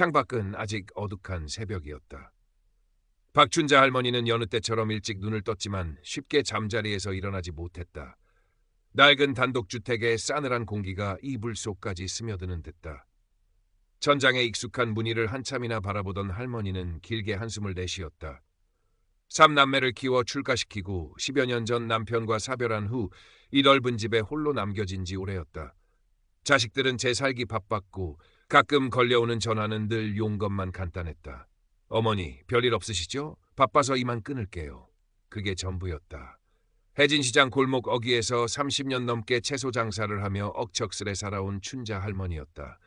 창밖은 아직 어둑한 새벽이었다. 박춘자 할머니는 여느 때처럼 일찍 눈을 떴지만 쉽게 잠자리에서 일어나지 못했다. 낡은 단독주택의 싸늘한 공기가 이불 속까지 스며드는 듯다. 천장에 익숙한 무늬를 한참이나 바라보던 할머니는 길게 한숨을 내쉬었다. 삼남매를 키워 출가시키고 10여 년 전 남편과 사별한 후 이 넓은 집에 홀로 남겨진 지 오래였다. 자식들은 제 살기 바빴고 가끔 걸려오는 전화는 늘 용건만 간단했다. 어머니, 별일 없으시죠? 바빠서 이만 끊을게요. 그게 전부였다. 해진시장 골목 어귀에서 30년 넘게 채소 장사를 하며 억척스레 살아온 춘자 할머니였다.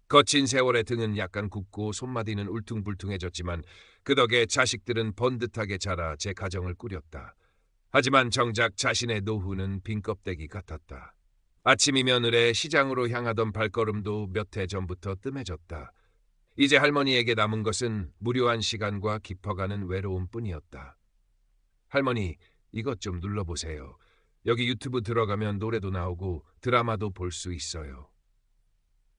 거친 세월의 등은 약간 굽고 손마디는 울퉁불퉁해졌지만 그 덕에 자식들은 번듯하게 자라 제 가정을 꾸렸다. 하지만 정작 자신의 노후는 빈 껍데기 같았다. 아침이면 을에 시장으로 향하던 발걸음도 몇 해 전부터 뜸해졌다. 이제 할머니에게 남은 것은 무료한 시간과 깊어가는 외로움뿐이었다. 할머니, 이것 좀 눌러보세요. 여기 유튜브 들어가면 노래도 나오고 드라마도 볼 수 있어요.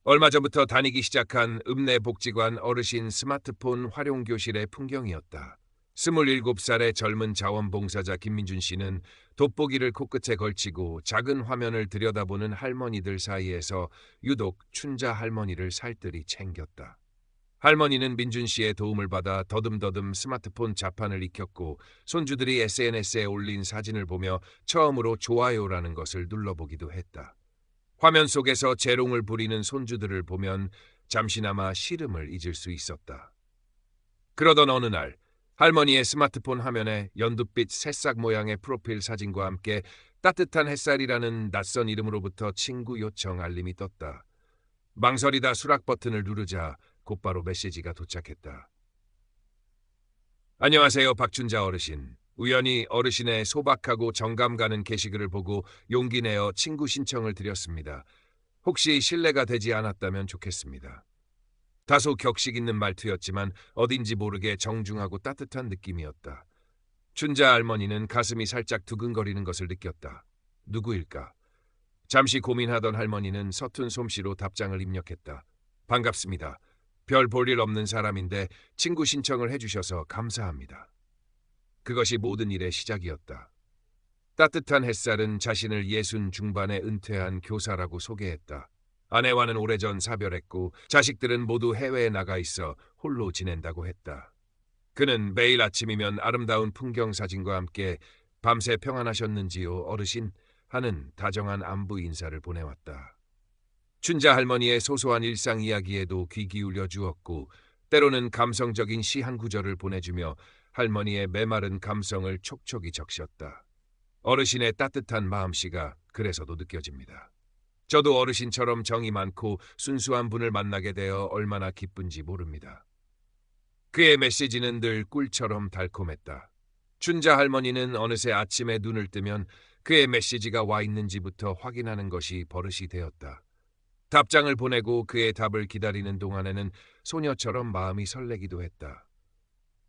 얼마 전부터 다니기 시작한 읍내복지관 어르신 스마트폰 활용교실의 풍경이었다. 27살의 젊은 자원봉사자 김민준 씨는 돋보기를 코끝에 걸치고 작은 화면을 들여다보는 할머니들 사이에서 유독 춘자 할머니를 살뜰히 챙겼다. 할머니는 민준 씨의 도움을 받아 더듬더듬 스마트폰 자판을 익혔고 손주들이 SNS에 올린 사진을 보며 처음으로 좋아요라는 것을 눌러보기도 했다. 화면 속에서 재롱을 부리는 손주들을 보면 잠시나마 시름을 잊을 수 있었다. 그러던 어느 날 할머니의 스마트폰 화면에 연두빛 새싹 모양의 프로필 사진과 함께 따뜻한 햇살이라는 낯선 이름으로부터 친구 요청 알림이 떴다. 망설이다 수락 버튼을 누르자 곧바로 메시지가 도착했다. 안녕하세요, 박춘자 어르신. 우연히 어르신의 소박하고 정감 가는 게시글을 보고 용기 내어 친구 신청을 드렸습니다. 혹시 실례가 되지 않았다면 좋겠습니다. 다소 격식 있는 말투였지만 어딘지 모르게 정중하고 따뜻한 느낌이었다. 춘자 할머니는 가슴이 살짝 두근거리는 것을 느꼈다. 누구일까? 잠시 고민하던 할머니는 서툰 솜씨로 답장을 입력했다. 반갑습니다. 별 볼 일 없는 사람인데 친구 신청을 해주셔서 감사합니다. 그것이 모든 일의 시작이었다. 따뜻한 햇살은 자신을 60 중반에 은퇴한 교사라고 소개했다. 아내와는 오래전 사별했고 자식들은 모두 해외에 나가 있어 홀로 지낸다고 했다. 그는 매일 아침이면 아름다운 풍경 사진과 함께 밤새 평안하셨는지요, 어르신? 하는 다정한 안부 인사를 보내왔다. 춘자 할머니의 소소한 일상 이야기에도 귀 기울여 주었고 때로는 감성적인 시 한 구절을 보내주며 할머니의 메마른 감성을 촉촉이 적셨다. 어르신의 따뜻한 마음씨가 그래서도 느껴집니다. 저도 어르신처럼 정이 많고 순수한 분을 만나게 되어 얼마나 기쁜지 모릅니다. 그의 메시지는 늘 꿀처럼 달콤했다. 춘자 할머니는 어느새 아침에 눈을 뜨면 그의 메시지가 와 있는지부터 확인하는 것이 버릇이 되었다. 답장을 보내고 그의 답을 기다리는 동안에는 소녀처럼 마음이 설레기도 했다.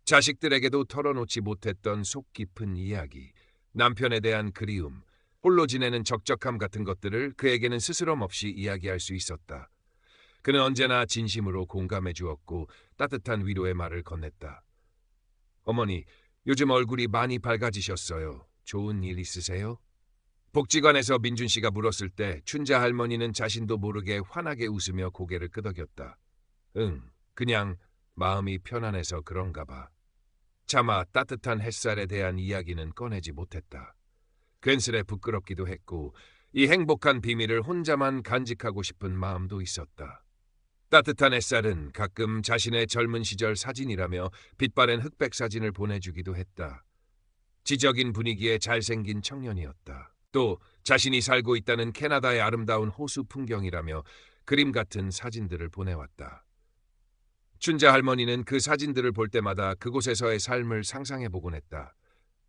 자식들에게도 털어놓지 못했던 속 깊은 이야기, 남편에 대한 그리움, 홀로 지내는 적적함 같은 것들을 그에게는 스스럼 없이 이야기할 수 있었다. 그는 언제나 진심으로 공감해 주었고 따뜻한 위로의 말을 건넸다. 어머니, 요즘 얼굴이 많이 밝아지셨어요. 좋은 일 있으세요? 복지관에서 민준 씨가 물었을 때 춘자 할머니는 자신도 모르게 환하게 웃으며 고개를 끄덕였다. 응, 그냥 마음이 편안해서 그런가 봐. 차마 따뜻한 햇살에 대한 이야기는 꺼내지 못했다. 괜스레 부끄럽기도 했고 이 행복한 비밀을 혼자만 간직하고 싶은 마음도 있었다. 따뜻한 햇살은 가끔 자신의 젊은 시절 사진이라며 빛바랜 흑백 사진을 보내주기도 했다. 지적인 분위기의 잘생긴 청년이었다. 또 자신이 살고 있다는 캐나다의 아름다운 호수 풍경이라며 그림 같은 사진들을 보내왔다. 춘자 할머니는 그 사진들을 볼 때마다 그곳에서의 삶을 상상해보곤 했다.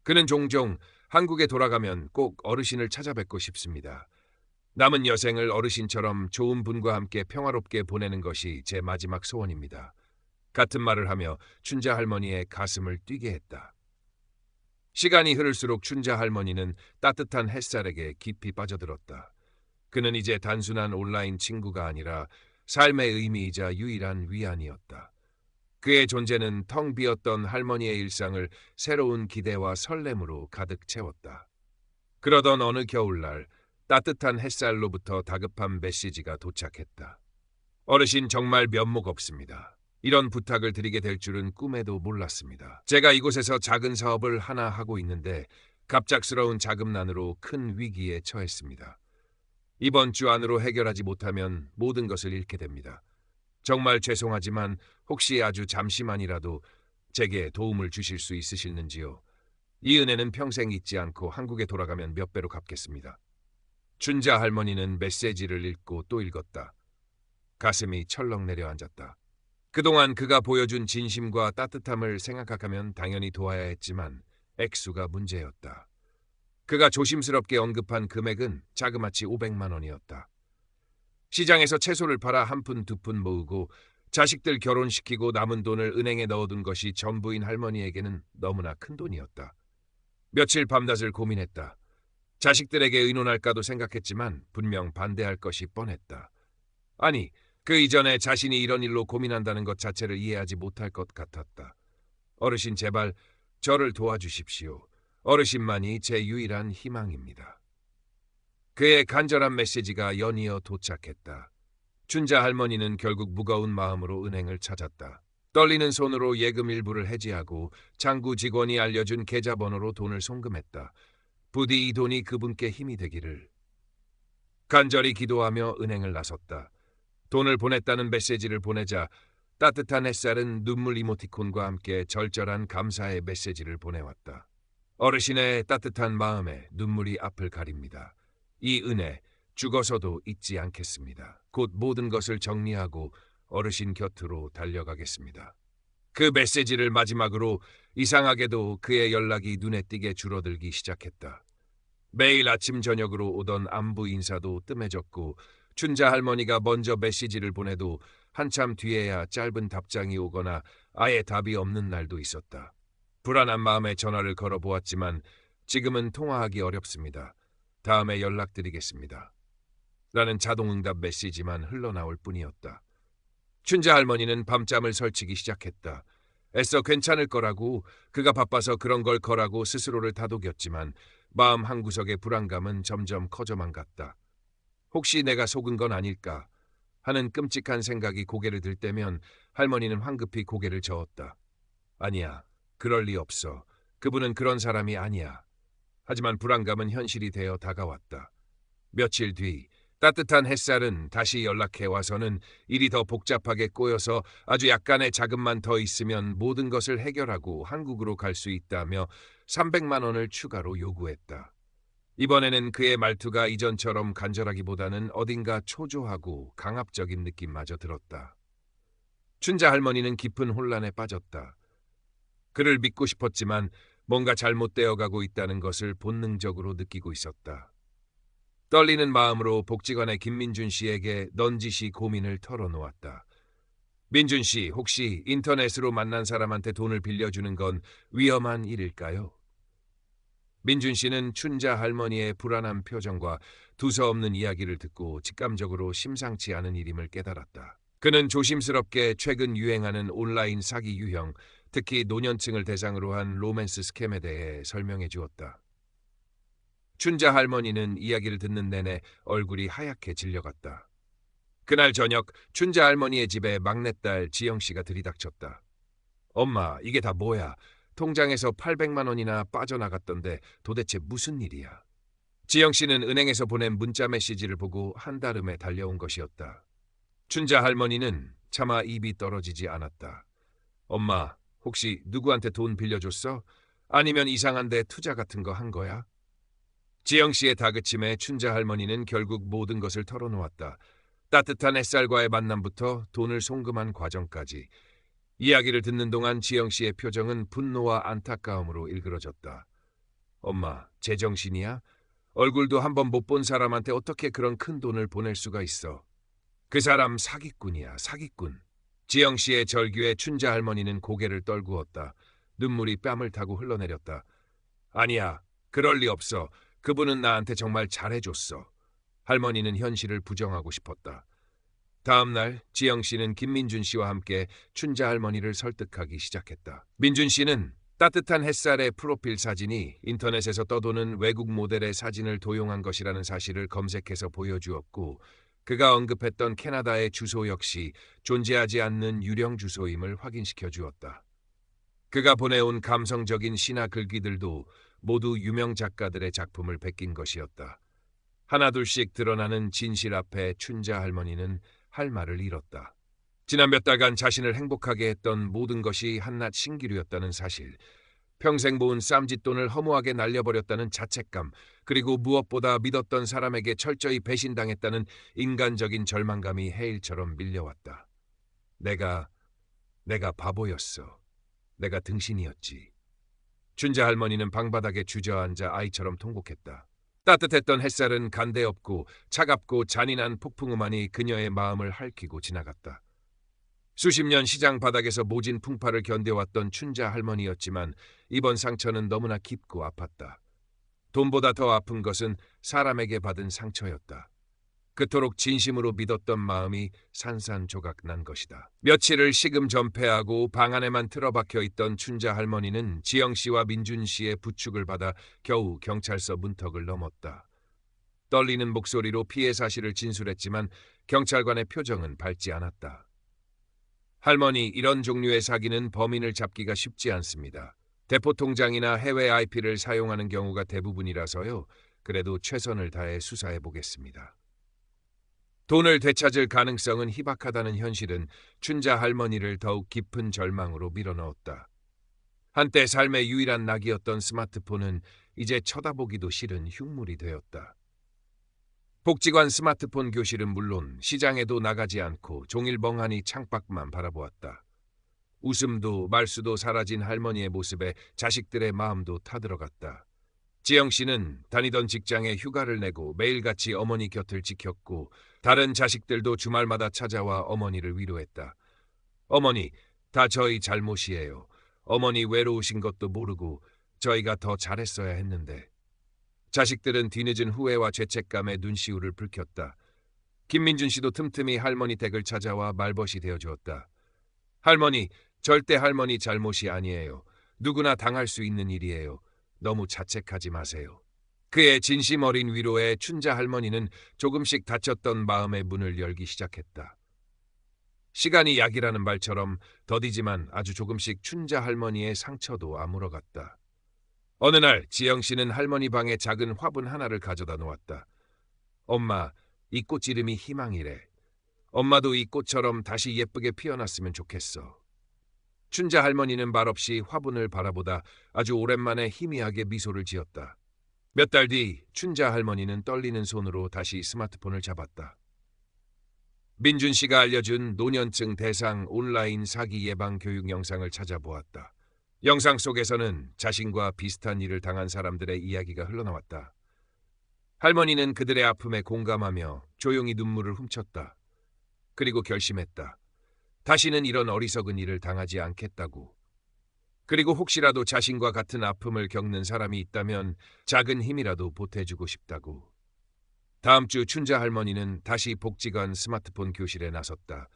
그는 종종 한국에 돌아가면 꼭 어르신을 찾아뵙고 싶습니다. 남은 여생을 어르신처럼 좋은 분과 함께 평화롭게 보내는 것이 제 마지막 소원입니다. 같은 말을 하며 춘자 할머니의 가슴을 뛰게 했다. 시간이 흐를수록 춘자 할머니는 따뜻한 햇살에게 깊이 빠져들었다. 그는 이제 단순한 온라인 친구가 아니라 삶의 의미이자 유일한 위안이었다. 그의 존재는 텅 비었던 할머니의 일상을 새로운 기대와 설렘으로 가득 채웠다. 그러던 어느 겨울날 따뜻한 햇살로부터 다급한 메시지가 도착했다. 어르신 정말 면목 없습니다. 이런 부탁을 드리게 될 줄은 꿈에도 몰랐습니다. 제가 이곳에서 작은 사업을 하나 하고 있는데 갑작스러운 자금난으로 큰 위기에 처했습니다. 이번 주 안으로 해결하지 못하면 모든 것을 잃게 됩니다. 정말 죄송하지만 혹시 아주 잠시만이라도 제게 도움을 주실 수 있으실는지요? 이 은혜는 평생 잊지 않고 한국에 돌아가면 몇 배로 갚겠습니다. 춘자 할머니는 메시지를 읽고 또 읽었다. 가슴이 철렁 내려앉았다. 그동안 그가 보여준 진심과 따뜻함을 생각하면 당연히 도와야 했지만 액수가 문제였다. 그가 조심스럽게 언급한 금액은 자그마치 500만 원이었다. 시장에서 채소를 팔아 한 푼 두 푼 모으고 자식들 결혼시키고 남은 돈을 은행에 넣어둔 것이 전부인 할머니에게는 너무나 큰 돈이었다. 며칠 밤낮을 고민했다. 자식들에게 의논할까도 생각했지만 분명 반대할 것이 뻔했다. 아니, 그 이전에 자신이 이런 일로 고민한다는 것 자체를 이해하지 못할 것 같았다. 어르신 제발 저를 도와주십시오. 어르신만이 제 유일한 희망입니다. 그의 간절한 메시지가 연이어 도착했다. 춘자 할머니는 결국 무거운 마음으로 은행을 찾았다. 떨리는 손으로 예금 일부를 해지하고 창구 직원이 알려준 계좌번호로 돈을 송금했다. 부디 이 돈이 그분께 힘이 되기를. 간절히 기도하며 은행을 나섰다. 돈을 보냈다는 메시지를 보내자 따뜻한 햇살은 눈물 이모티콘과 함께 절절한 감사의 메시지를 보내왔다. 어르신의 따뜻한 마음에 눈물이 앞을 가립니다. 이 은혜 죽어서도 잊지 않겠습니다. 곧 모든 것을 정리하고 어르신 곁으로 달려가겠습니다. 그 메시지를 마지막으로 이상하게도 그의 연락이 눈에 띄게 줄어들기 시작했다. 매일 아침 저녁으로 오던 안부 인사도 뜸해졌고 춘자 할머니가 먼저 메시지를 보내도 한참 뒤에야 짧은 답장이 오거나 아예 답이 없는 날도 있었다. 불안한 마음에 전화를 걸어보았지만 지금은 통화하기 어렵습니다. 다음에 연락드리겠습니다. 라는 자동응답 메시지만 흘러나올 뿐이었다. 춘자 할머니는 밤잠을 설치기 시작했다. 애써 괜찮을 거라고, 그가 바빠서 그런 걸 거라고 스스로를 다독였지만 마음 한구석의 불안감은 점점 커져만 갔다. 혹시 내가 속은 건 아닐까 하는 끔찍한 생각이 고개를 들 때면 할머니는 황급히 고개를 저었다. 아니야, 그럴 리 없어. 그분은 그런 사람이 아니야. 하지만 불안감은 현실이 되어 다가왔다. 며칠 뒤 따뜻한 햇살은 다시 연락해 와서는 일이 더 복잡하게 꼬여서 아주 약간의 자금만 더 있으면 모든 것을 해결하고 한국으로 갈 수 있다며 300만 원을 추가로 요구했다. 이번에는 그의 말투가 이전처럼 간절하기보다는 어딘가 초조하고 강압적인 느낌마저 들었다. 춘자 할머니는 깊은 혼란에 빠졌다. 그를 믿고 싶었지만 뭔가 잘못되어 가고 있다는 것을 본능적으로 느끼고 있었다. 떨리는 마음으로 복지관의 김민준 씨에게 넌지시 고민을 털어놓았다. 민준 씨, 혹시 인터넷으로 만난 사람한테 돈을 빌려주는 건 위험한 일일까요? 민준 씨는 춘자 할머니의 불안한 표정과 두서없는 이야기를 듣고 직감적으로 심상치 않은 일임을 깨달았다. 그는 조심스럽게 최근 유행하는 온라인 사기 유형, 특히 노년층을 대상으로 한 로맨스 스캠에 대해 설명해 주었다. 춘자 할머니는 이야기를 듣는 내내 얼굴이 하얗게 질려갔다. 그날 저녁 춘자 할머니의 집에 막내딸 지영 씨가 들이닥쳤다. 엄마, 이게 다 뭐야? 통장에서 800만 원이나 빠져나갔던데 도대체 무슨 일이야? 지영 씨는 은행에서 보낸 문자 메시지를 보고 한달음에 달려온 것이었다. 춘자 할머니는 차마 입이 떨어지지 않았다. 엄마, 혹시 누구한테 돈 빌려줬어? 아니면 이상한 데 투자 같은 거 한 거야? 지영 씨의 다그침에 춘자 할머니는 결국 모든 것을 털어놓았다. 따뜻한 햇살과의 만남부터 돈을 송금한 과정까지. 이야기를 듣는 동안 지영 씨의 표정은 분노와 안타까움으로 일그러졌다. 엄마, 제정신이야? 얼굴도 한번 못 본 사람한테 어떻게 그런 큰 돈을 보낼 수가 있어? 그 사람 사기꾼이야, 사기꾼. 지영 씨의 절규에 춘자 할머니는 고개를 떨구었다. 눈물이 뺨을 타고 흘러내렸다. 아니야, 그럴 리 없어. 그분은 나한테 정말 잘해줬어. 할머니는 현실을 부정하고 싶었다. 다음 날 지영 씨는 김민준 씨와 함께 춘자 할머니를 설득하기 시작했다. 민준 씨는 따뜻한 햇살의 프로필 사진이 인터넷에서 떠도는 외국 모델의 사진을 도용한 것이라는 사실을 검색해서 보여주었고, 그가 언급했던 캐나다의 주소 역시 존재하지 않는 유령 주소임을 확인시켜 주었다. 그가 보내온 감성적인 시나 글귀들도 모두 유명 작가들의 작품을 베낀 것이었다. 하나둘씩 드러나는 진실 앞에 춘자 할머니는 할 말을 잃었다. 지난 몇 달간 자신을 행복하게 했던 모든 것이 한낱 신기루였다는 사실, 평생 모은 쌈짓돈을 허무하게 날려버렸다는 자책감, 그리고 무엇보다 믿었던 사람에게 철저히 배신당했다는 인간적인 절망감이 해일처럼 밀려왔다. 내가 바보였어. 내가 등신이었지. 춘자 할머니는 방바닥에 주저앉아 아이처럼 통곡했다. 따뜻했던 햇살은 간데없고 차갑고 잔인한 폭풍우만이 그녀의 마음을 핥히고 지나갔다. 수십 년 시장 바닥에서 모진 풍파를 견뎌왔던 춘자 할머니였지만 이번 상처는 너무나 깊고 아팠다. 돈보다 더 아픈 것은 사람에게 받은 상처였다. 그토록 진심으로 믿었던 마음이 산산조각 난 것이다. 며칠을 시금전폐하고 방 안에만 틀어박혀 있던 춘자 할머니는 지영 씨와 민준 씨의 부축을 받아 겨우 경찰서 문턱을 넘었다. 떨리는 목소리로 피해 사실을 진술했지만 경찰관의 표정은 밝지 않았다. 할머니, 이런 종류의 사기는 범인을 잡기가 쉽지 않습니다. 대포통장이나 해외 IP를 사용하는 경우가 대부분이라서요. 그래도 최선을 다해 수사해 보겠습니다. 돈을 되찾을 가능성은 희박하다는 현실은 춘자 할머니를 더욱 깊은 절망으로 밀어넣었다. 한때 삶의 유일한 낙이었던 스마트폰은 이제 쳐다보기도 싫은 흉물이 되었다. 복지관 스마트폰 교실은 물론 시장에도 나가지 않고 종일 멍하니 창밖만 바라보았다. 웃음도 말수도 사라진 할머니의 모습에 자식들의 마음도 타들어갔다. 지영 씨는 다니던 직장에 휴가를 내고 매일같이 어머니 곁을 지켰고 다른 자식들도 주말마다 찾아와 어머니를 위로했다. 어머니, 다 저희 잘못이에요. 어머니 외로우신 것도 모르고 저희가 더 잘했어야 했는데. 자식들은 뒤늦은 후회와 죄책감에 눈시울을 붉혔다. 김민준 씨도 틈틈이 할머니 댁을 찾아와 말벗이 되어주었다. 할머니, 절대 할머니 잘못이 아니에요. 누구나 당할 수 있는 일이에요. 너무 자책하지 마세요. 그의 진심 어린 위로에 춘자 할머니는 조금씩 닫혔던 마음의 문을 열기 시작했다. 시간이 약이라는 말처럼 더디지만 아주 조금씩 춘자 할머니의 상처도 아물어갔다. 어느 날 지영 씨는 할머니 방에 작은 화분 하나를 가져다 놓았다. 엄마, 이 꽃 이름이 희망이래. 엄마도 이 꽃처럼 다시 예쁘게 피어났으면 좋겠어. 춘자 할머니는 말없이 화분을 바라보다 아주 오랜만에 희미하게 미소를 지었다. 몇 달 뒤 춘자 할머니는 떨리는 손으로 다시 스마트폰을 잡았다. 민준 씨가 알려준 노년층 대상 온라인 사기 예방 교육 영상을 찾아보았다. 영상 속에서는 자신과 비슷한 일을 당한 사람들의 이야기가 흘러나왔다. 할머니는 그들의 아픔에 공감하며 조용히 눈물을 훔쳤다. 그리고 결심했다. 다시는 이런 어리석은 일을 당하지 않겠다고. 그리고 혹시라도 자신과 같은 아픔을 겪는 사람이 있다면 작은 힘이라도 보태주고 싶다고. 다음 주 춘자 할머니는 다시 복지관 스마트폰 교실에 나섰다.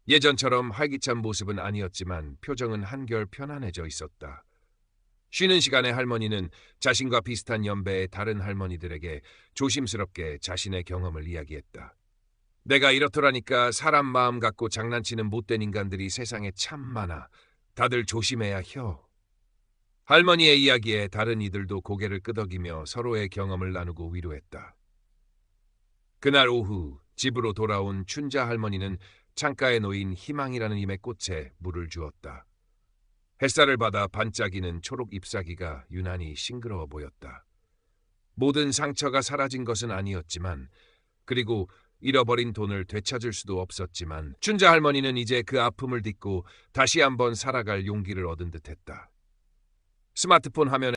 예전처럼 활기찬 모습은 아니었지만 표정은 한결 편안해져 있었다. 쉬는 시간에 할머니는 자신과 비슷한 연배의 다른 할머니들에게 조심스럽게 자신의 경험을 이야기했다. 내가 이렇더라니까 사람 마음 갖고 장난치는 못된 인간들이 세상에 참 많아. 다들 조심해야 혀. 할머니의 이야기에 다른 이들도 고개를 끄덕이며 서로의 경험을 나누고 위로했다. 그날 오후 집으로 돌아온 춘자 할머니는 창가에 놓인 희망이라는 임의 꽃에 물을 주었다. 햇살을 받아 반짝이는 초록 잎사귀가 유난히 싱그러워 보였다. 모든 상처가 사라진 것은 아니었지만, 그리고 잃어버린 돈을 되찾을 수도 없었지만 춘자 할머니는 이제 그 아픔을 딛고 다시 한번 살아갈 용기를 얻은 듯했다. 스마트폰 화면에